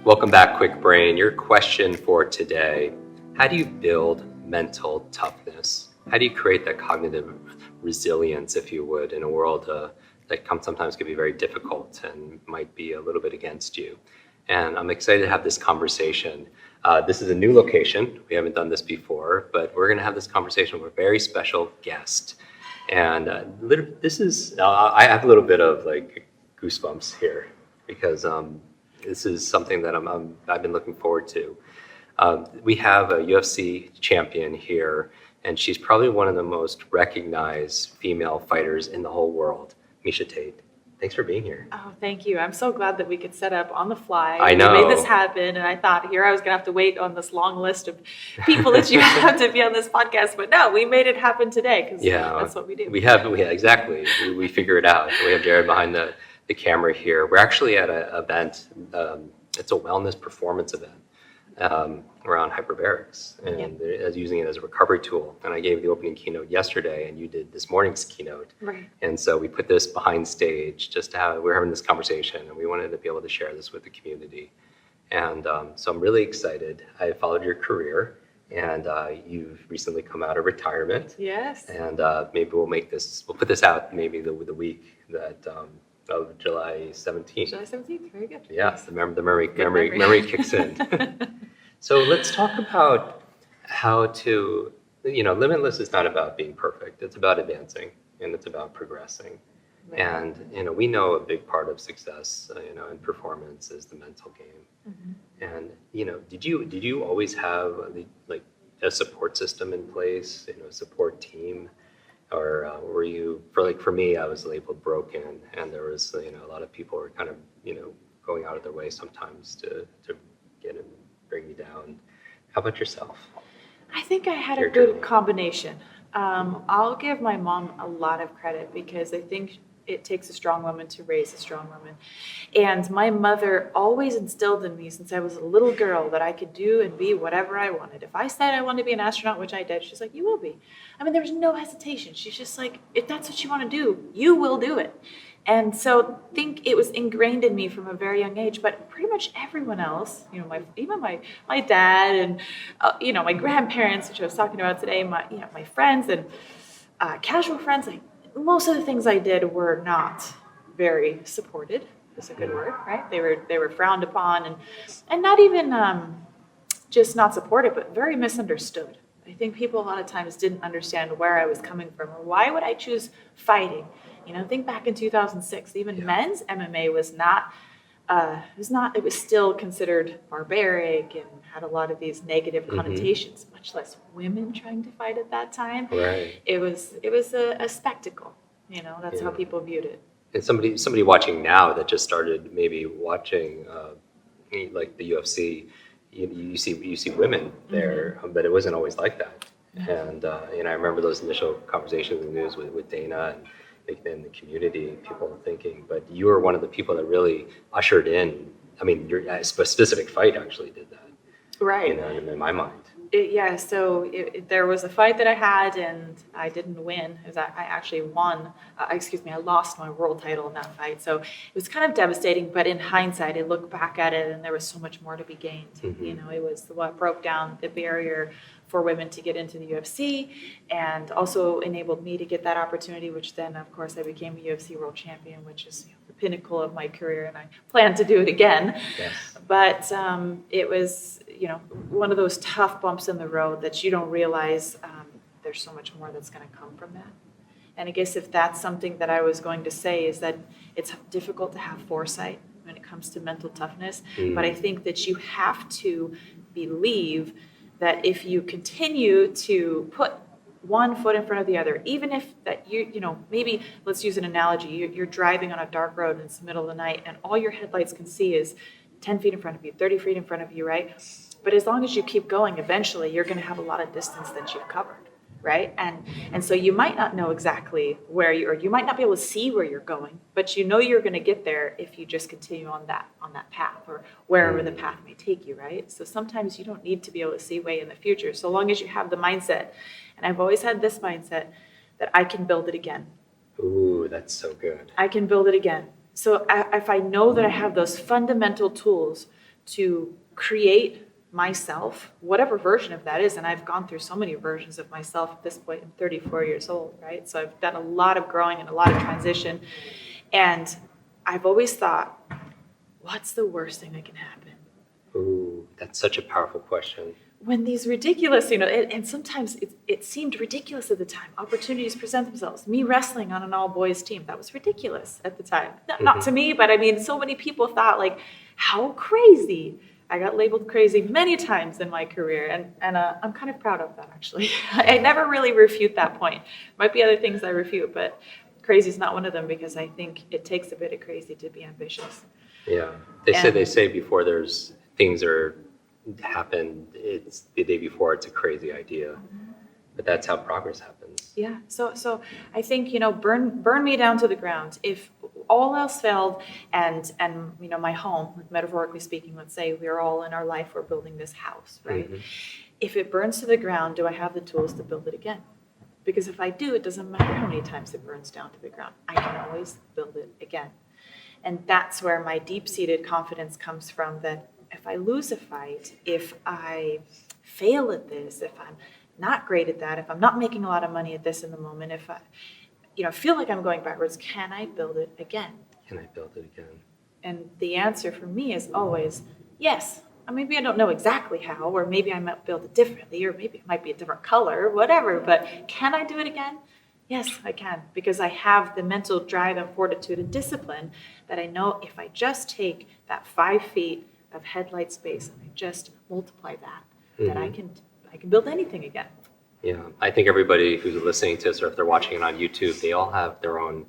Welcome back, Kwik Brain. Your question for today: how do you build mental toughness? How do you create that cognitive resilience, if you would, in a world that sometimes can be very difficult and might be a little bit against you? And I'm excited to have this conversation. This is a new location. We haven't done this before, but we're going to have this conversation with a very special guest. And I have a little bit of like goosebumps here because this is something that I've been looking forward to. We have a UFC champion here, and she's probably one of the most recognized female fighters in the whole world, Miesha Tate. Thanks for being here. Oh, thank you. I'm so glad that we could set up on the fly. I know. We made this happen, and I thought here I was going to have to wait on this long list of people that you have to be on this podcast. But no, we made it happen today because that's what we do. Exactly. We figure it out. We have Jared behind the camera here. We're actually at an event. It's a wellness performance event around hyperbarics, and they're using it as a recovery tool. And I gave the opening keynote yesterday, and you did this morning's keynote. Right. And so we put this behind stage just to have, we're having this conversation, and we wanted to be able to share this with the community. And so I'm really excited. I followed your career, and you've recently come out of retirement. Yes. And maybe we'll put this out maybe the week that of July 17th. July 17th, very good. Yeah, the memory kicks in. So let's talk about how to, Limitless is not about being perfect. It's about advancing, and it's about progressing. Right. And, we know a big part of success, in performance is the mental game. Mm-hmm. And, did you always have a support system in place, a support team? Or were you, for me, I was labeled broken, and there was, a lot of people were kind of, going out of their way sometimes to get and bring me down. How about yourself? I think I had a good combination. I'll give my mom a lot of credit because I think it takes a strong woman to raise a strong woman. And my mother always instilled in me since I was a little girl that I could do and be whatever I wanted. If I said I wanted to be an astronaut, which I did, she's like, you will be. I mean, there was no hesitation. She's just like, if that's what you want to do, you will do it. And so I think it was ingrained in me from a very young age, but pretty much everyone else, even my dad and, my grandparents, which I was talking about today, my friends and casual friends, most of the things I did were not very supported. Is a good word, right? They were frowned upon and not even just not supported, but very misunderstood. I think people a lot of times didn't understand where I was coming from or why would I choose fighting. Think back in 2006, even men's MMA was not. It was still considered barbaric and had a lot of these negative connotations, much less women trying to fight at that time. Right. It was a spectacle. That's how people viewed it. And somebody watching now that just started maybe watching like the UFC, you see women there, but it wasn't always like that. And I remember those initial conversations in the news with Dana and in the community, people thinking, but you were one of the people that really ushered in. I mean, your specific fight actually did that, right? In my mind. There was a fight that I had, and I didn't win. I actually won. I lost my world title in that fight. So it was kind of devastating. But in hindsight, I look back at it, and there was so much more to be gained. Mm-hmm. It was what broke down the barrier for women to get into the UFC, and also enabled me to get that opportunity. Which then, of course, I became a UFC world champion, which is the pinnacle of my career, and I plan to do it again. Yes. But it was, one of those tough bumps in the road that you don't realize there's so much more that's going to come from that. And I guess if that's something that I was going to say is that it's difficult to have foresight when it comes to mental toughness. But I think that you have to believe that if you continue to put one foot in front of the other, even if that maybe let's use an analogy, you're driving on a dark road and it's the middle of the night and all your headlights can see is 10 feet in front of you, 30 feet in front of you, right? But as long as you keep going, eventually you're going to have a lot of distance that you've covered, right? And so you might not know exactly where you might not be able to see where you're going, but you're going to get there if you just continue on that path or wherever the path may take you, right? So sometimes you don't need to be able to see way in the future, so long as you have the mindset. And I've always had this mindset that I can build it again. Ooh, that's so good. I can build it again. So if I know that I have those fundamental tools to create myself, whatever version of that is. And I've gone through so many versions of myself at this point. I'm 34 years old, right? So I've done a lot of growing and a lot of transition. And It always thought, what's the worst thing that can happen? Ooh, that's such a powerful question. When these ridiculous, and sometimes it seemed ridiculous at the time. Opportunities present themselves. Me wrestling on an all-boys team, that was ridiculous at the time. Not to me, but I mean, so many people thought, like, how crazy. I got labeled crazy many times in my career, and I'm kind of proud of that, actually. I never really refute that point. Might be other things I refute, but crazy is not one of them, because I think it takes a bit of crazy to be ambitious. Yeah, they say before there's things are happen, it's the day before, it's a crazy idea, but that's how progress happens. Yeah. So I think, burn me down to the ground. If all else failed, and my home, metaphorically speaking, let's say we're all in our life, we're building this house, right? Mm-hmm. If it burns to the ground, do I have the tools to build it again? Because if I do, it doesn't matter how many times it burns down to the ground. I can always build it again. And that's where my deep-seated confidence comes from, that if I lose a fight, if I fail at this, if I'm not great at that, if I'm not making a lot of money at this in the moment, if I feel like I'm going backwards, can I build it again? Can I build it again? And the answer for me is always yes. Maybe I don't know exactly how, or maybe I might build it differently, or maybe it might be a different color, whatever, but can I do it again? Yes, I can, because I have the mental drive and fortitude and discipline that I know if I just take that 5 feet of headlight space and I just multiply that, that I can build anything again. Yeah, I think everybody who's listening to us, or if they're watching it on YouTube, they all have their own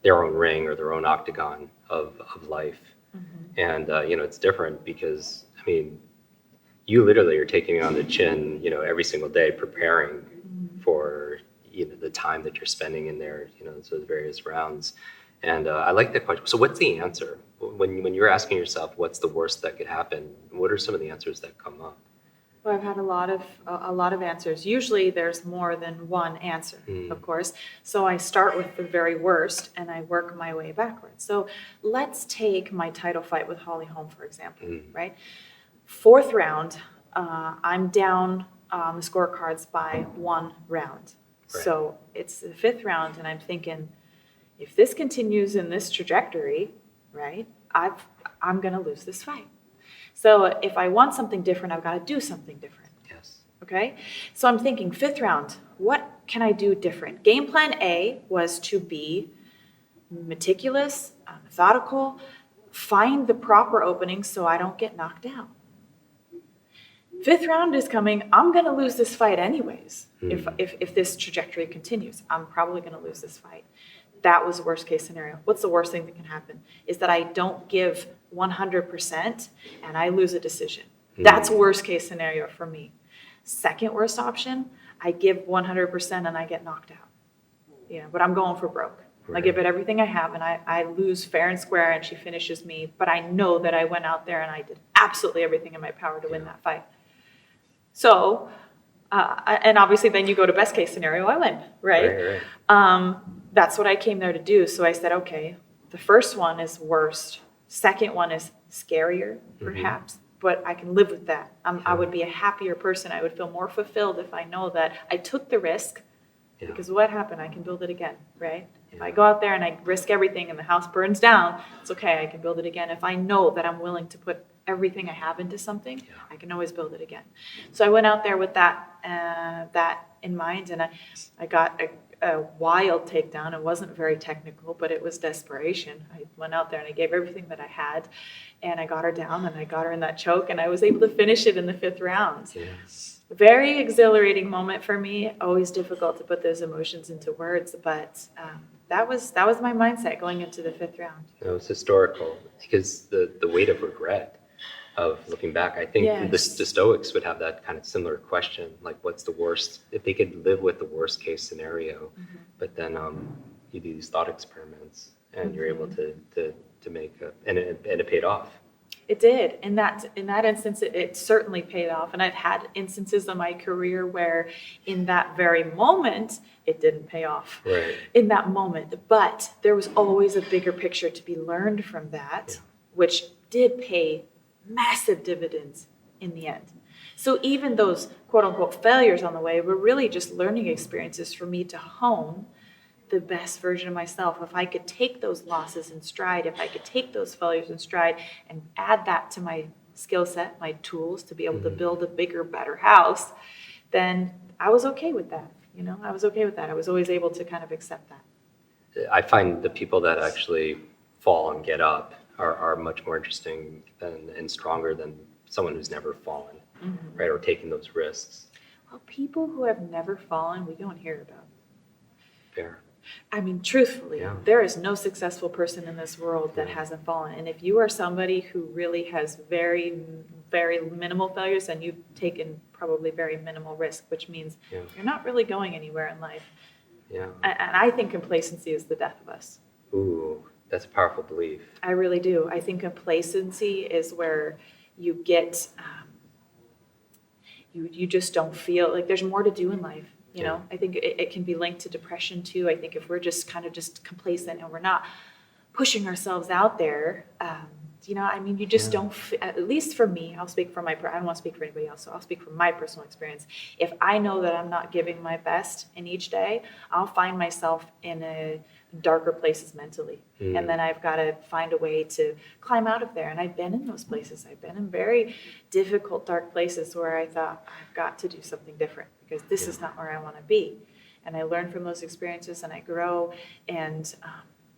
ring or their own octagon of life. Mm-hmm. And it's different because you literally are taking it on the chin, every single day, preparing for the time that you're spending in there, those various rounds. And I like that question. So what's the answer? When you're asking yourself, what's the worst that could happen? What are some of the answers that come up? Well, I've had a lot of answers. Usually there's more than one answer, of course. So I start with the very worst and I work my way backwards. So let's take my title fight with Holly Holm, for example, right? 4th round, I'm down the scorecards by 1 round. Right. So it's the 5th round and I'm thinking, if this continues in this trajectory, right, I'm going to lose this fight. So if I want something different, I've got to do something different. Yes. Okay? So I'm thinking 5th round, what can I do different? Game plan A was to be meticulous, methodical, find the proper openings so I don't get knocked out. 5th round is coming. I'm going to lose this fight anyways. If this trajectory continues, I'm probably going to lose this fight. That was worst case scenario. What's the worst thing that can happen? Is that I don't give 100% and I lose a decision. That's worst case scenario for me. Second worst option, I give 100% and I get knocked out. But I'm going for broke. Right. I give it everything I have and I lose fair and square and she finishes me. But I know that I went out there and I did absolutely everything in my power to win that fight. So, and obviously then you go to best case scenario, I win, right? That's what I came there to do. So I said, okay, the first one is worst. Second one is scarier, perhaps, but I can live with that. I would be a happier person. I would feel more fulfilled if I know that I took the risk, because what happened? I can build it again, right? Yeah. If I go out there and I risk everything and the house burns down, it's okay, I can build it again. If I know that I'm willing to put everything I have into something, I can always build it again. So I went out there with that in mind, and I got a wild takedown. It wasn't very technical, but it was desperation. I went out there and I gave everything that I had, and I got her down and I got her in that choke, and I was able to finish it in the 5th round. Yes. Very exhilarating moment for me. Always difficult to put those emotions into words, but that was my mindset going into the 5th round. It was historical because the weight of regret of looking back, I think the Stoics would have that kind of similar question, like what's the worst, if they could live with the worst case scenario, but then you do these thought experiments and you're able to make and it paid off. It did. In that instance, it certainly paid off. And I've had instances in my career where in that very moment, it didn't pay off in that moment. But there was always a bigger picture to be learned from that, which did pay massive dividends in the end. So even those quote unquote failures on the way were really just learning experiences for me to hone the best version of myself. If I could take those losses in stride, if I could take those failures in stride and add that to my skill set, my tools to be able to build a bigger, better house, then I was okay with that. I was okay with that. I was always able to kind of accept that. I find the people that actually fall and get up are much more interesting and stronger than someone who's never fallen, right? Or taking those risks. Well, people who have never fallen, we don't hear about. Fair. I mean, truthfully, there is no successful person in this world that hasn't fallen. And if you are somebody who really has very, very minimal failures, then you've taken probably very minimal risk, which means you're not really going anywhere in life. Yeah. And I think complacency is the death of us. Ooh, that's a powerful belief. I really do. I think complacency is where you get, you just don't feel like there's more to do in life. I think it can be linked to depression too. I think if we're just kind of just complacent and we're not pushing ourselves out there, you just don't, at least for me, I'll speak for I don't want to speak for anybody else, so I'll speak from my personal experience. If I know that I'm not giving my best in each day, I'll find myself in a darker places mentally. And then I've got to find a way to climb out of there. And I've been in those places. I've been in very difficult, dark places where I thought, I've got to do something different because this is not where I want to be. And I learn from those experiences and I grow, and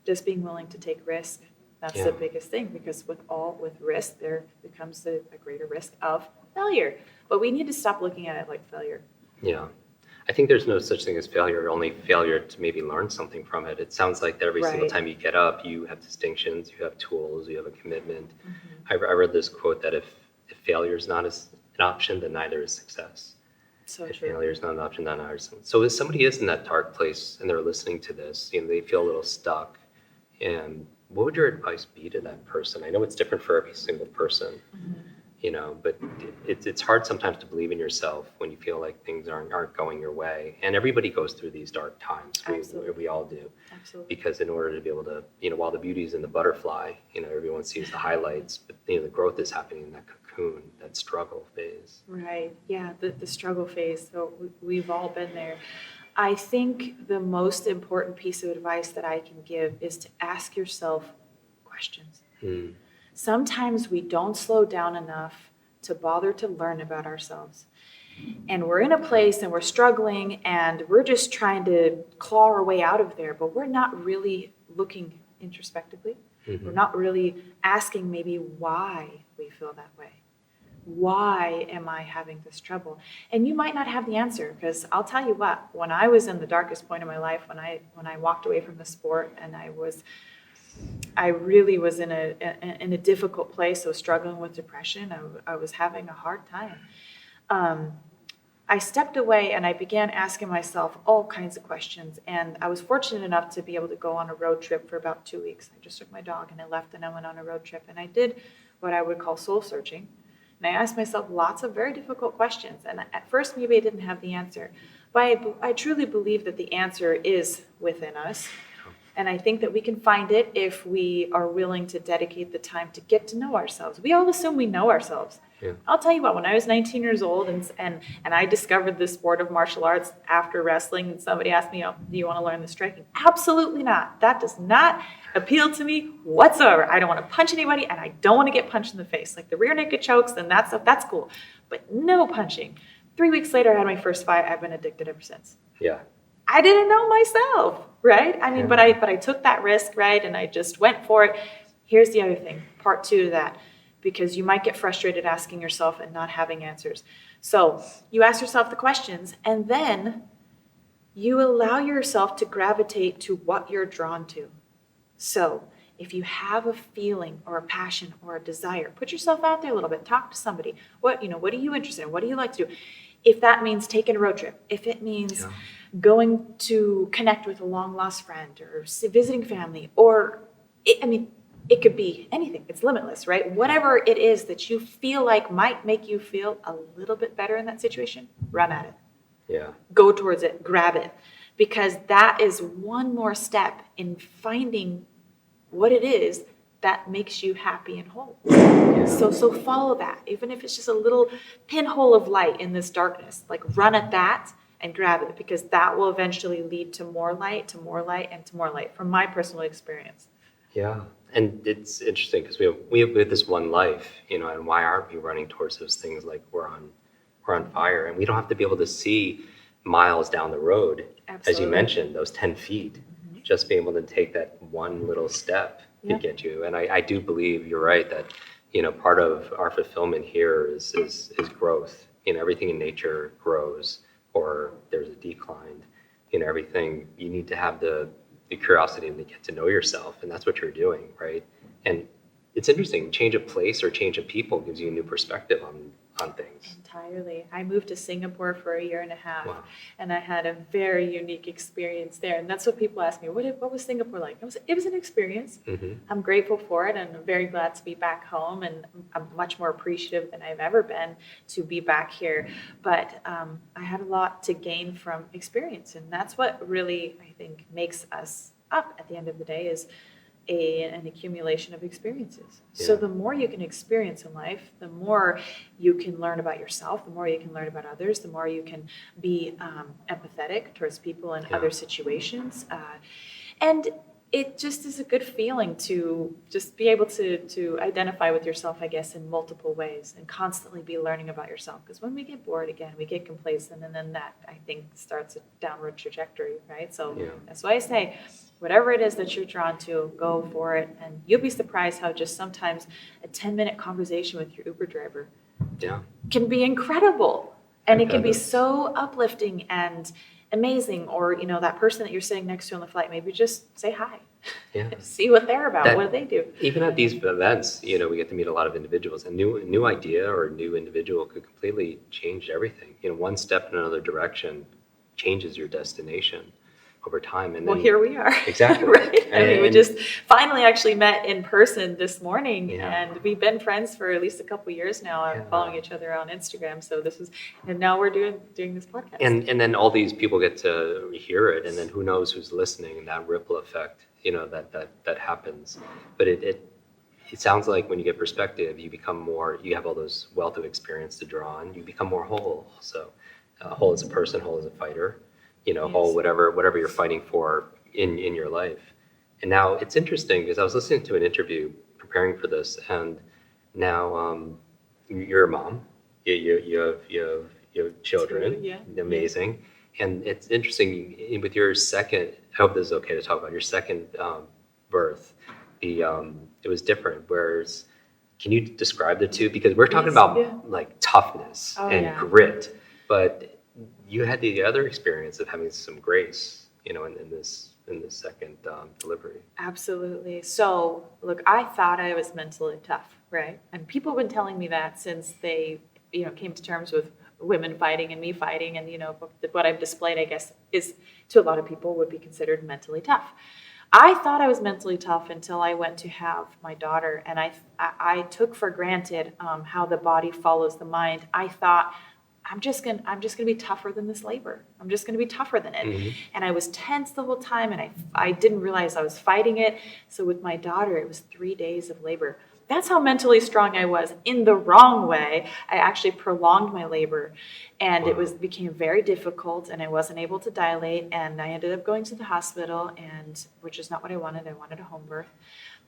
just being willing to take risk. That's the biggest thing, because with risk, there becomes a greater risk of failure. But we need to stop looking at it like failure. Yeah. I think there's no such thing as failure, only failure to maybe learn something from it. It sounds like that every single time you get up, you have distinctions, you have tools, you have a commitment. I read this quote that if failure is not an option, then neither is success. So if true. failure is not an option, then neither is. So if somebody is in that dark place and they're listening to this, they feel a little stuck, and what would your advice be to that person? I know it's different for every single person, but it's hard sometimes to believe in yourself when you feel like things aren't going your way. And everybody goes through these dark times. We all do. Absolutely. Because in order to be able to, while the beauty's in the butterfly, everyone sees the highlights, but the growth is happening in that cocoon, that struggle phase. Right. Yeah. The struggle phase. So we've all been there. I think the most important piece of advice that I can give is to ask yourself questions. Sometimes we don't slow down enough to bother to learn about ourselves. And we're in a place and we're struggling and we're just trying to claw our way out of there, but we're not really looking introspectively. We're not really asking maybe why we feel that way. Why am I having this trouble? And you might not have the answer, because I'll tell you what, when I was in the darkest point of my life, when I walked away from the sport and I really was in a difficult place. I was struggling with depression. I was having a hard time. I stepped away and I began asking myself all kinds of questions. And I was fortunate enough to be able to go on a road trip for about 2 weeks. I just took my dog and I left and I went on a road trip. And I did what I would call soul searching. And I asked myself lots of very difficult questions. And at first, maybe I didn't have the answer. But I truly believe that the answer is within us. And I think that we can find it if we are willing to dedicate the time to get to know ourselves. We all assume we know ourselves. Yeah. I'll tell you what, when I was 19 years old and I discovered the sport of martial arts after wrestling, and somebody asked me, do you want to learn the striking? Absolutely not. That does not appeal to me whatsoever. I don't want to punch anybody, and I don't want to get punched in the face. Like the rear naked chokes and that stuff, that's cool. But no punching. 3 weeks later, I had my first fight. I've been addicted ever since. Yeah. I didn't know myself, right? I mean, but I took that risk, right? And I just went for it. Here's the other thing, part 2 to that, because you might get frustrated asking yourself and not having answers. So you ask yourself the questions, and then you allow yourself to gravitate to what you're drawn to. So if you have a feeling or a passion or a desire, put yourself out there a little bit. Talk to somebody. What are you interested in? What do you like to do? If that means taking a road trip, if it means going to connect with a long-lost friend or visiting family, or, it could be anything. It's limitless, right? Whatever it is that you feel like might make you feel a little bit better in that situation, run at it. Yeah. Go towards it, grab it, because that is one more step in finding what it is that makes you happy and whole. Yeah. So follow that. Even if it's just a little pinhole of light in this darkness, like run at that and grab it, because that will eventually lead to more light, to more light, and to more light, from my personal experience. Yeah. And it's interesting because we have this one life, and why aren't we running towards those things like we're on fire? And we don't have to be able to see miles down the road, Absolutely. as you mentioned, those 10 feet, just being able to take that one little step to get you. And I do believe you're right that, part of our fulfillment here is growth. Everything in nature grows or there's a decline. Everything, you need to have the curiosity to get to know yourself, and that's what you're doing, right? And it's interesting, change of place or change of people gives you a new perspective on things. Entirely. I moved to Singapore for 1.5 years, Wow. and I had a very unique experience there. And that's what people ask me, what was Singapore like? It was an experience. Mm-hmm. I'm grateful for it, and I'm very glad to be back home, and I'm much more appreciative than I've ever been to be back here. But I had a lot to gain from experience, and that's what really, I think, makes us up at the end of the day, is an accumulation of experiences. Yeah. So the more you can experience in life, the more you can learn about yourself, the more you can learn about others, the more you can be empathetic towards people in other situations. And it just is a good feeling to just be able to identify with yourself, I guess, in multiple ways, and constantly be learning about yourself. Because when we get bored again, we get complacent, and then that, I think, starts a downward trajectory, right? So that's why I say, whatever it is that you're drawn to, go for it. And you'll be surprised how just sometimes a 10-minute conversation with your Uber driver can be incredible. And it can be so uplifting and amazing. Or, that person that you're sitting next to on the flight, maybe just say hi. Yeah. See what they're about. What do they do? Even at these events, we get to meet a lot of individuals. A new idea or a new individual could completely change everything. One step in another direction changes your destination over time. And well, here we are. Exactly. Right? We just finally actually met in person this morning, and we've been friends for at least a couple of years now, following each other on Instagram. So and now we're doing this podcast. And then all these people get to hear it, and then who knows who's listening, and that ripple effect, that happens. But it sounds like when you get perspective, you become more, you have all those wealth of experience to draw on, you become more whole. So whole as a person, whole as a fighter, whole, whatever you're fighting for in your life. And now it's interesting because I was listening to an interview preparing for this, and now you're a mom. You have children. Yeah. Amazing. And it's interesting with your second. I hope this is okay to talk about your second birth. It was different. Whereas, can you describe the two? Because we're talking about like toughness and grit, but you had the other experience of having some grace, in this second delivery. Absolutely. So, look, I thought I was mentally tough, right? And people have been telling me that since they, came to terms with women fighting and me fighting, and what I've displayed, I guess, is to a lot of people would be considered mentally tough. I thought I was mentally tough until I went to have my daughter, and I took for granted how the body follows the mind. I thought, I'm just gonna be tougher than this labor. I'm just gonna be tougher than it. Mm-hmm. And I was tense the whole time, and I didn't realize I was fighting it. So with my daughter, it was 3 days of labor. That's how mentally strong I was. In the wrong way, I actually prolonged my labor, and it became very difficult, and I wasn't able to dilate, and I ended up going to the hospital, and which is not what I wanted. I wanted a home birth.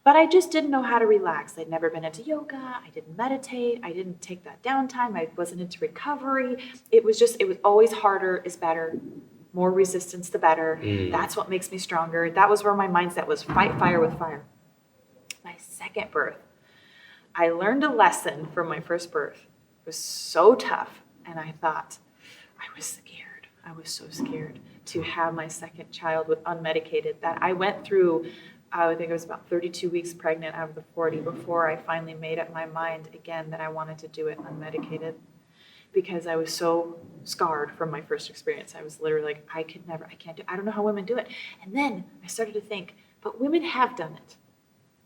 But I just didn't know how to relax. I'd never been into yoga. I didn't meditate. I didn't take that downtime. I wasn't into recovery. It was always harder is better. More resistance, the better. That's what makes me stronger. That was where my mindset was, fight fire with fire. My second birth, I learned a lesson from my first birth. It was so tough. And I thought, I was scared. I was so scared to have my second child with unmedicated that I went through. I think I was about 32 weeks pregnant out of the 40 before I finally made up my mind again that I wanted to do it unmedicated, because I was so scarred from my first experience. I was literally like, I don't know how women do it. And then I started to think, but women have done it.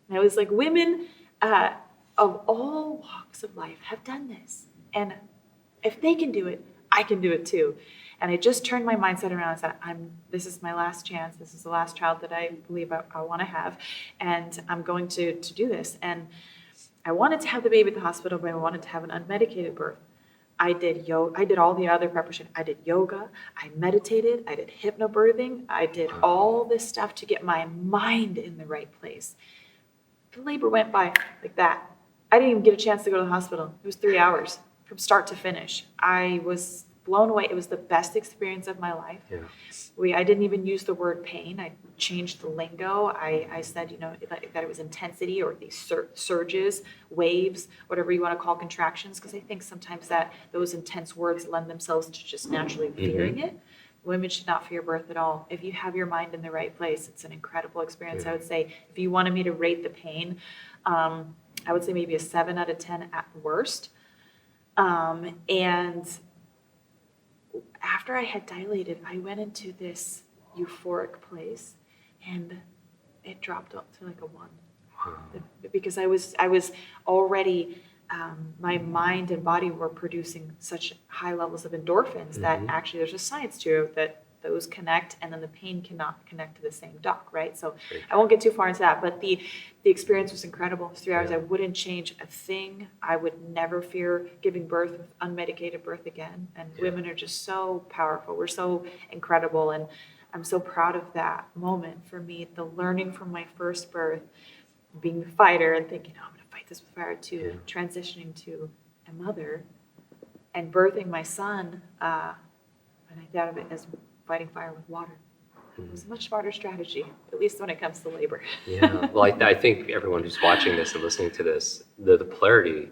And I was like, women of all walks of life have done this. And if they can do it, I can do it too. And I just turned my mindset around and said, this is my last chance. This is the last child that I believe I want to have. And I'm going to do this. And I wanted to have the baby at the hospital, but I wanted to have an unmedicated birth. I did yoga. I did all the other preparation. I did yoga. I meditated. I did hypnobirthing. I did all this stuff to get my mind in the right place. The labor went by like that. I didn't even get a chance to go to the hospital. It was 3 hours from start to finish. I was blown away. It was the best experience of my life. Yeah. I didn't even use the word pain. I changed the lingo. I said, that it was intensity or these surges, waves, whatever you want to call contractions, because I think sometimes that those intense words lend themselves to just naturally fearing it. Women should not fear birth at all. If you have your mind in the right place, it's an incredible experience. I would say if you wanted me to rate the pain, I would say maybe a 7 out of 10 at worst. And after I had dilated, I went into this euphoric place, and it dropped up to like a 1. Wow. Because I was already, my mind and body were producing such high levels of endorphins that actually there's a science to it that those connect, and then the pain cannot connect to the same dock, right? So I won't get too far into that, but the experience was incredible. It was 3 hours. I wouldn't change a thing. I would never fear giving birth with unmedicated birth again. And women are just so powerful. We're so incredible. And I'm so proud of that moment for me, the learning from my first birth, being a fighter and thinking, I'm going to fight this with fire, to transitioning to a mother and birthing my son. And I thought of it as fighting fire with water. It was a much smarter strategy, at least when it comes to labor. Yeah, well, I think everyone who's watching this and listening to this, the polarity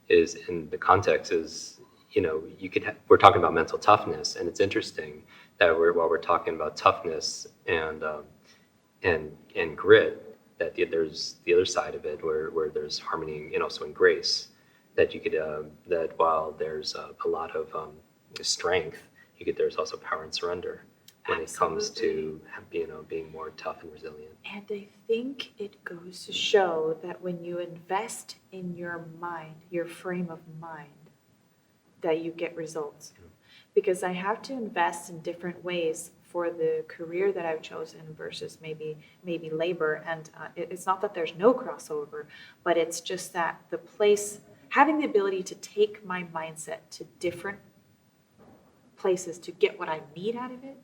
is, in the context is, we're talking about mental toughness, and it's interesting that while we're talking about toughness and grit, that there's the other side of it where there's harmony, and also in grace, that you could that while there's a lot of strength, there's also power and surrender when it comes to being more tough and resilient. And I think it goes to show that when you invest in your mind, your frame of mind, that you get results. Because I have to invest in different ways for the career that I've chosen versus maybe labor. And it's not that there's no crossover, but it's just that the place, having the ability to take my mindset to different places to get what I need out of it,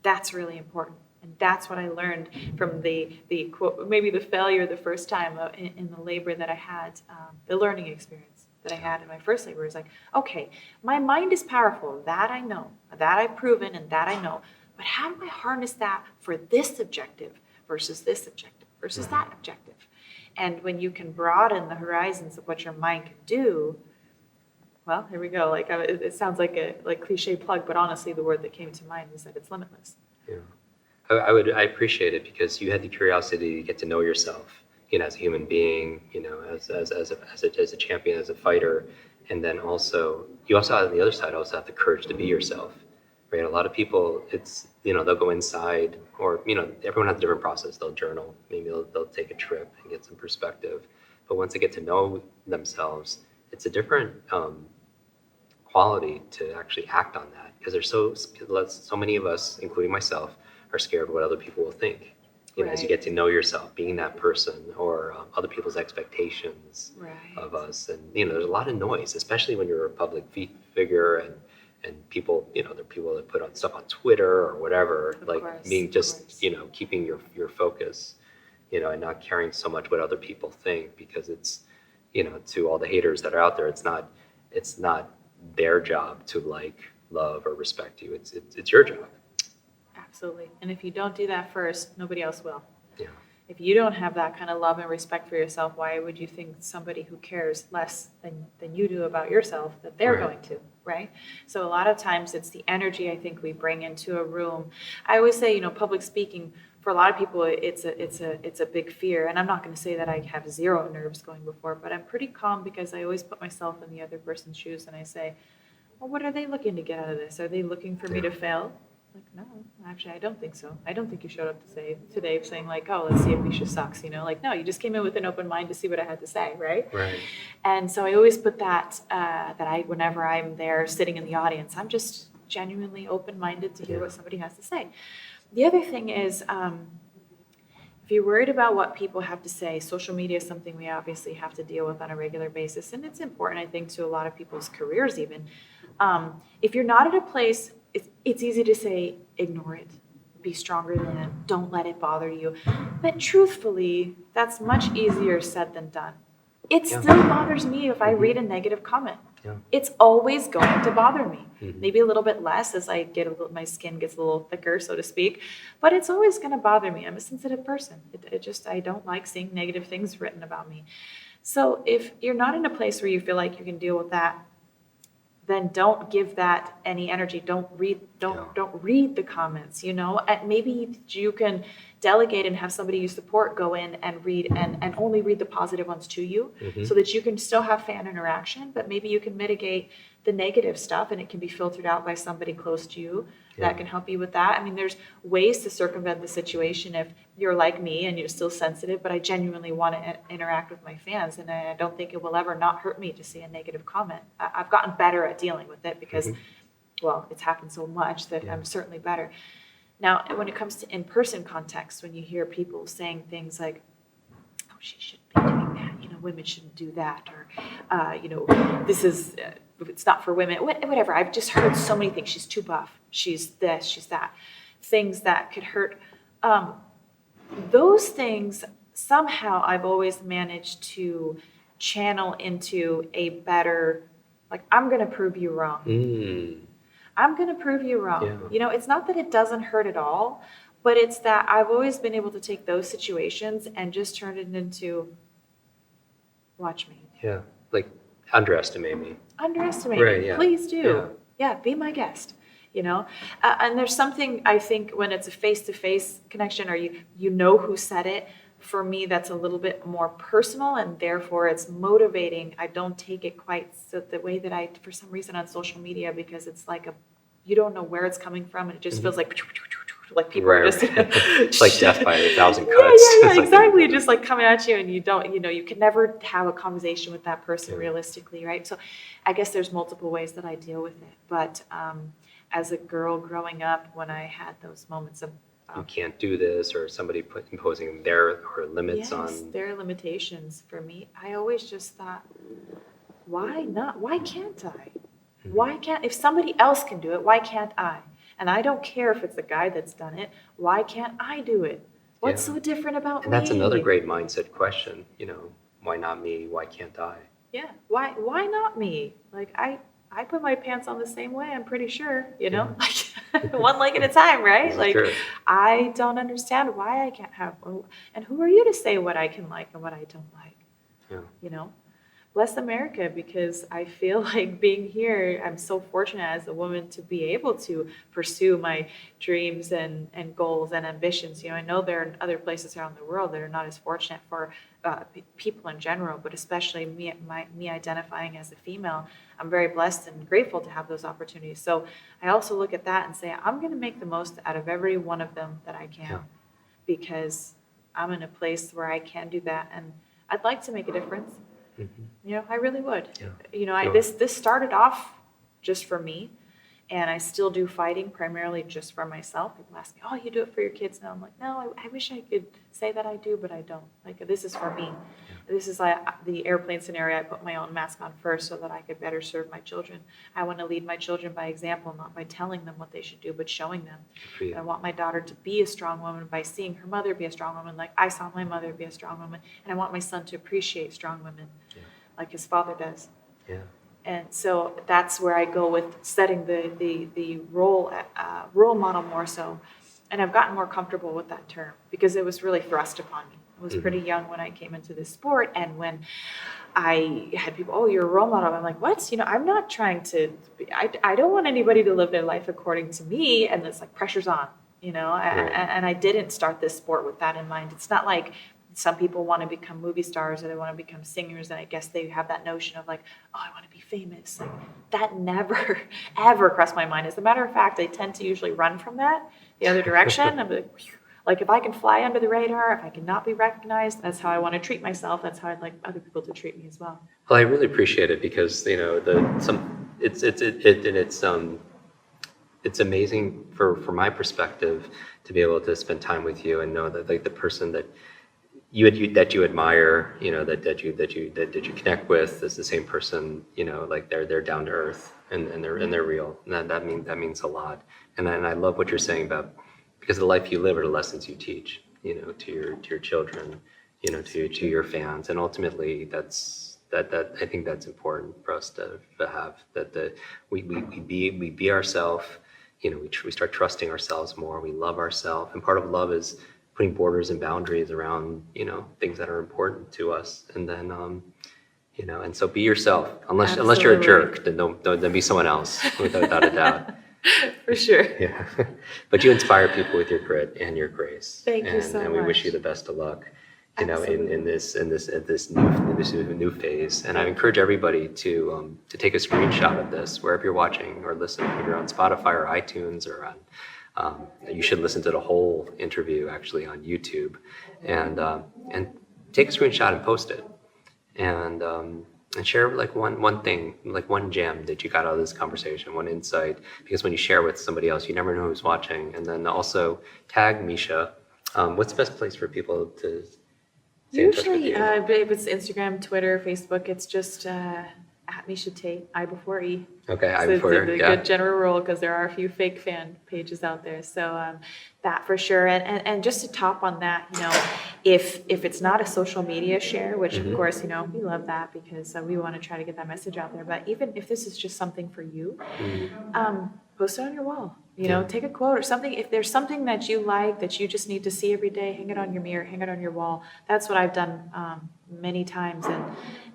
that's really important. And that's what I learned from the quote, maybe the failure the first time in the labor that I had, the learning experience that I had in my first labor is like, okay, my mind is powerful. That I know, that I've proven, and that I know. But how do I harness that for this objective versus this objective versus that objective? And when you can broaden the horizons of what your mind can do, well, here we go. Like it sounds like a cliche plug, but honestly, the word that came to mind was that it's limitless. Yeah, I appreciate it because you had the curiosity to get to know yourself, as a human being, as a champion, as a fighter, and then you also on the other side also have the courage to be yourself. Right? A lot of people, it's they'll go inside, or everyone has a different process. They'll journal, maybe they'll take a trip and get some perspective. But once they get to know themselves, it's a different quality to actually act on that, because there's so many of us, including myself, are scared of what other people will think. As you get to know yourself, being that person, or other people's expectations of us, and there's a lot of noise, especially when you're a public figure, and people, there are people that put on stuff on Twitter or whatever, being just keeping your focus, and not caring so much what other people think, because it's to all the haters that are out there, it's not their job to love or respect you. It's your job. Absolutely. And if you don't do that first, nobody else will. Yeah. If you don't have that kind of love and respect for yourself, why would you think somebody who cares less than you do about yourself that they're going to, right? So a lot of times it's the energy I think we bring into a room. I always say, public speaking, for a lot of people, it's a big fear. And I'm not going to say that I have zero nerves going before, but I'm pretty calm because I always put myself in the other person's shoes and I say, well, what are they looking to get out of this? Are they looking for me to fail? Like, no, actually, I don't think so. I don't think you showed up today saying like, oh, let's see if Miesha sucks, like, no, you just came in with an open mind to see what I had to say, right? Right. And so I always put that, whenever I'm there sitting in the audience, I'm just genuinely open-minded to hear what somebody has to say. The other thing is, if you're worried about what people have to say, social media is something we obviously have to deal with on a regular basis, and it's important, I think, to a lot of people's careers even. If you're not at a place, it's easy to say, ignore it, be stronger than it, don't let it bother you. But truthfully, that's much easier said than done. It still bothers me if I read a negative comment. Yeah. It's always going to bother me. Mm-hmm. Maybe a little bit less as I my skin gets a little thicker, so to speak, but it's always going to bother me. I'm a sensitive person. I don't like seeing negative things written about me. So if you're not in a place where you feel like you can deal with that, then don't give that any energy. Don't read the comments, and maybe you can delegate and have somebody you support go in and read and only read the positive ones to you, so that you can still have fan interaction, but maybe you can mitigate the negative stuff and it can be filtered out by somebody close to you that can help you with that. I mean, there's ways to circumvent the situation if you're like me and you're still sensitive, but I genuinely want to interact with my fans, and I don't think it will ever not hurt me to see a negative comment. I've gotten better at dealing with it because, well, it's happened so much that I'm certainly better. Now, when it comes to in-person context, when you hear people saying things like, oh, she shouldn't be doing that, women shouldn't do that, or, this is... it's not for women, whatever. I've just heard so many things. She's too buff. She's this, she's that. Things that could hurt. Those things, somehow I've always managed to channel into a better, like, I'm going to prove you wrong. I'm going to prove you wrong. Yeah. It's not that it doesn't hurt at all, but it's that I've always been able to take those situations and just turn it into, watch me. Yeah, like, underestimate me. Underestimate me. Please do. Yeah, be my guest. And there's something, I think, when it's a face-to-face connection, or you know who said it. For me, that's a little bit more personal, and therefore it's motivating. I don't take it quite so the way that I, for some reason, on social media, because it's like you don't know where it's coming from, and it just feels like people are just it's like death by 1,000 cuts. Yeah, exactly. Just like coming at you, and you don't, you can never have a conversation with that person realistically, right? So I guess there's multiple ways that I deal with it. But as a girl growing up, when I had those moments of you can't do this, or somebody imposing their limits on their limitations for me, I always just thought, why not? Why can't I? Why can't, if somebody else can do it, why can't I? And I don't care if it's the guy that's done it. Why can't I do it? What's so different about me? And that's another great mindset question. Why not me? Why can't I? Yeah. Why not me? Like, I put my pants on the same way, I'm pretty sure, like one leg at a time, right? Like, true. I don't understand why I can't have, and who are you to say what I can like and what I don't like? Yeah. Bless America, because I feel like being here, I'm so fortunate as a woman to be able to pursue my dreams and goals and ambitions. I know there are other places around the world that are not as fortunate for people in general, but especially me identifying as a female, I'm very blessed and grateful to have those opportunities. So I also look at that and say, I'm going to make the most out of every one of them that I can, because I'm in a place where I can do that, and I'd like to make a difference. I really would. This started off just for me, and I still do fighting primarily just for myself. People ask me, oh, you do it for your kids now? I'm like, no, I wish I could say that I do, but I don't. Like, this is for me. This is like the airplane scenario. I put my own mask on first so that I could better serve my children. I want to lead my children by example, not by telling them what they should do, but showing them. And I want my daughter to be a strong woman by seeing her mother be a strong woman, like I saw my mother be a strong woman. And I want my son to appreciate strong women like his father does. Yeah. And so that's where I go with setting the role model more so. And I've gotten more comfortable with that term because it was really thrust upon me. I was pretty young when I came into this sport, and when I had people, oh, you're a role model. I'm like, what? I'm not trying to, I don't want anybody to live their life according to me, and it's like pressure's on, and I didn't start this sport with that in mind. It's some people want to become movie stars or they want to become singers, and I guess they have that notion of like, oh, I want to be famous. Like that never, ever crossed my mind. As a matter of fact, I tend to usually run from that the other direction. I'm like, whew. Like if I can fly under the radar, if I can not be recognized, that's how I want to treat myself. That's how I'd like other people to treat me as well. Well, I really appreciate it because it's amazing for my perspective to be able to spend time with you and know that like the person that you admire, that you connect with is the same person, like they're down to earth and they're real. And that means a lot. And I love what you're saying about, because the life you live are the lessons you teach, to your children, to your fans. And ultimately that I think that's important for us to have, that we be ourselves, we start trusting ourselves more, we love ourselves. And part of love is putting borders and boundaries around, things that are important to us. And then, and so be yourself, unless you're a jerk, then don't be someone else, without a doubt. For sure. Yeah. But you inspire people with your grit and your grace. Thank you so much. And we wish you the best of luck, in this new phase. And I encourage everybody to take a screenshot of this wherever you're watching or listening. If you're on Spotify or iTunes or on, you should listen to the whole interview actually on YouTube, and take a screenshot and post it, and share like one thing, like one gem that you got out of this conversation, one insight, because when you share with somebody else, you never know who's watching. And then also tag Miesha. What's the best place for people to stay in touch with you? If it's Instagram, Twitter, Facebook, it's just at Miesha Tate, I before E. Okay, I so before it's a yeah. good general rule, because there are a few fake fan pages out there. So that for sure. And just to top on that, if it's not a social media share, which of course, we love that because we want to try to get that message out there. But even if this is just something for you, post it on your wall. Take a quote or something. If there's something that you like that you just need to see every day, hang it on your mirror, hang it on your wall. That's what I've done many times.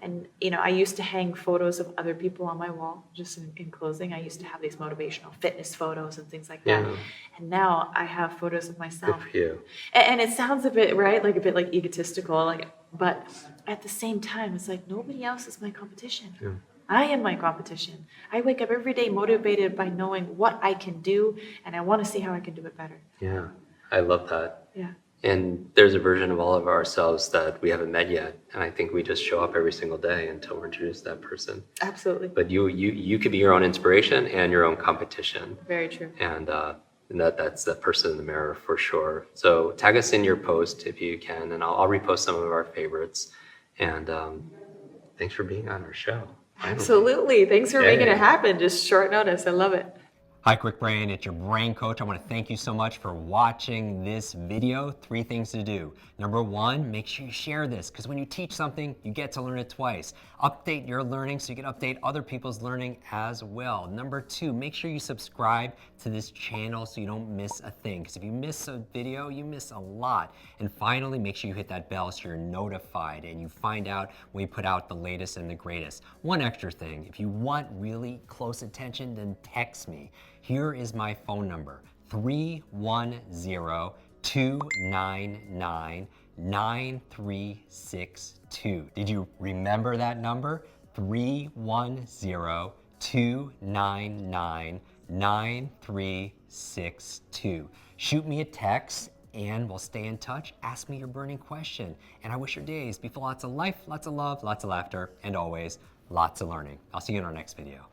And I used to hang photos of other people on my wall. Just in closing, I used to have these motivational fitness photos and things like that. Yeah. And now I have photos of myself. Good for you. And it sounds a bit, right, like a bit like egotistical, but at the same time, it's like nobody else is my competition. Yeah. I am my competition. I wake up every day motivated by knowing what I can do, and I want to see how I can do it better. Yeah, I love that. Yeah. And there's a version of all of ourselves that we haven't met yet, and I think we just show up every single day until we're introduced to that person. Absolutely. But you could be your own inspiration and your own competition. Very true. And that's the person in the mirror for sure. So tag us in your post if you can, and I'll repost some of our favorites. And thanks for being on our show. Finally. Absolutely. Thanks for making it happen. Just short notice. I love it. Hi, Kwik Brain. It's your brain coach. I want to thank you so much for watching this video. 3 things to do. Number 1, make sure you share this, because when you teach something, you get to learn it twice. Update your learning so you can update other people's learning as well. Number 2, make sure you subscribe to this channel so you don't miss a thing, because if you miss a video, you miss a lot. And finally, make sure you hit that bell so you're notified and you find out when we put out the latest and the greatest. One extra thing, if you want really close attention, then text me. Here is my phone number, 310-299-9362. Did you remember that number? 310-299-9362. Shoot me a text and we'll stay in touch. Ask me your burning question. And I wish your days be full of lots of life, lots of love, lots of laughter, and always lots of learning. I'll see you in our next video.